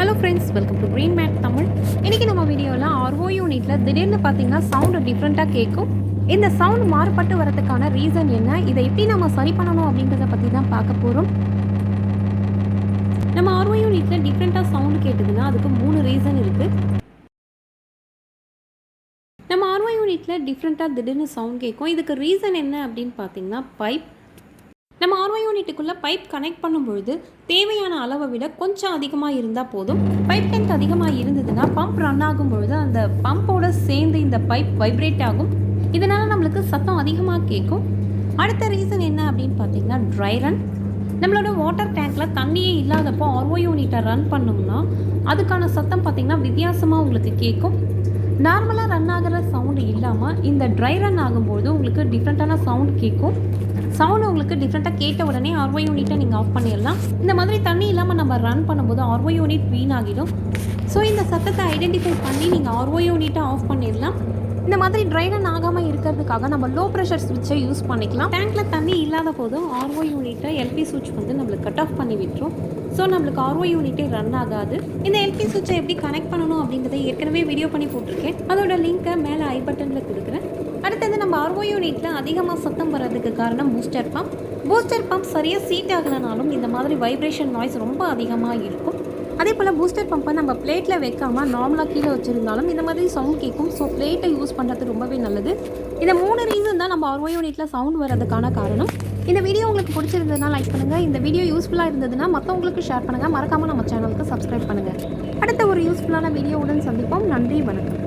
Hello friends, welcome to greenmattamil. இன்றைக்கி நம்ம வீடியோவில் RO யூனிட்டில் திடீர்னு பார்த்தீங்கன்னா சவுண்டு டிஃப்ரெண்ட்டாக கேட்கும். இந்த சவுண்ட் மாறுபட்டு வரதுக்கான ரீசன் என்ன, இதை எப்படி நம்ம சரி பண்ணணும் அப்படின்றத பற்றி தான் பார்க்க போகிறோம். நம்ம RO யூனிட்டில் டிஃப்ரெண்ட்டாக சவுண்டு கேட்டதுன்னா அதுக்கு 3 ரீசன் இருக்குது. நம்ம RO யூனிட்டில் டிஃப்ரெண்ட்டாக திடீர்னு சவுண்ட் கேட்கும். இதுக்கு ரீசன் என்ன அப்படின்னு பார்த்தீங்கன்னா பைப். நம்ம RO யூனிட்டுக்குள்ளே பைப் கனெக்ட் பண்ணும்பொழுது தேவையான அளவை விட கொஞ்சம் அதிகமாக இருந்தால் போதும். பைப் லென்த் அதிகமாக இருந்ததுன்னா பம்ப் ரன் ஆகும்பொழுது அந்த பம்போடு சேர்ந்து இந்த பைப் வைப்ரேட் ஆகும். இதனால் நம்மளுக்கு சத்தம் அதிகமாக கேட்கும். அடுத்த ரீசன் என்ன அப்படின்னு பார்த்தீங்கன்னா ட்ரை ரன். நம்மளோட வாட்டர் டேங்க்கில் தண்ணியே இல்லாதப்போ RO யூனிட்டை ரன் பண்ணோம்னா அதுக்கான சத்தம் பார்த்திங்கன்னா வித்தியாசமாக உங்களுக்கு கேட்கும். நார்மலாக ரன் ஆகிற சவுண்டு இல்லாமல் இந்த ட்ரை ரன் ஆகும்போது உங்களுக்கு டிஃப்ரெண்ட்டான சவுண்ட் கேட்கும். சவுண்டு உங்களுக்கு டிஃப்ரெண்ட்டாக கேட்ட உடனே RO யூனிட்டை நீங்கள் ஆஃப் பண்ணிடலாம். இந்த மாதிரி தண்ணி இல்லாமல் நம்ம ரன் பண்ணும்போது RO யூனிட் வீணாகிடும். ஸோ இந்த சத்தத்தை ஐடென்டிஃபை பண்ணி நீங்கள் RO யூனிட்டை ஆஃப் பண்ணிடலாம். இந்த மாதிரி ட்ரை ரன் ஆகாமல் இருக்கிறதுக்காக நம்ம லோ ப்ரெஷர் ஸ்விட்சை யூஸ் பண்ணிக்கலாம். டேங்க்கில் தண்ணி இல்லாத போதும் RO யூனிட்டை LP சுவிட்ச் வந்து நம்மளுக்கு கட் ஆஃப் பண்ணி விட்டுரும். ஸோ நம்மளுக்கு RO யூனிட்டே ரன் ஆகாது. இந்த LP சுவிட்சை எப்படி கனெக்ட் பண்ணணும் அப்படின்றத ஏற்கனவே வீடியோ பண்ணி போட்டிருக்கேன். அதோட லிங்க்கை மேலே ஐ பட்டனில் கொடுக்குறேன். அடுத்தது நம்ம RO யூனிட்டில் அதிகமாக சத்தம் வர்றதுக்கு காரணம் பூஸ்டர் பம்ப். பூஸ்டர் பம்ப் சரியாக சீட் ஆகலைனாலும் இந்த மாதிரி வைப்ரேஷன் நாய்ஸ் ரொம்ப அதிகமாக இருக்கும். அதே போல் பூஸ்டர் பம்பை நம்ம பிளேட்டில் வைக்காமல் நார்மலாக கீழே வச்சுருந்தாலும் இந்த மாதிரி சவுண்ட் கேட்கும். ஸோ பிளேட்டை யூஸ் பண்ணுறது ரொம்பவே நல்லது. இந்த 3 ரீசன் தான் நம்ம RO யூனிட்டில் சவுண்ட் வர்றதுக்கான காரணம். இந்த வீடியோ உங்களுக்கு பிடிச்சிருந்ததுன்னா லைக் பண்ணுங்கள். இந்த வீடியோ யூஸ்ஃபுல்லாக இருந்ததுன்னா மற்றவங்களுக்கு ஷேர் பண்ணுங்கள். மறக்காமல் நம்ம சேனலுக்கு சப்ஸ்கிரைப் பண்ணுங்கள். அடுத்த ஒரு யூஸ்ஃபுல்லான வீடியோவுடன் சந்திப்போம். நன்றி, வணக்கம்.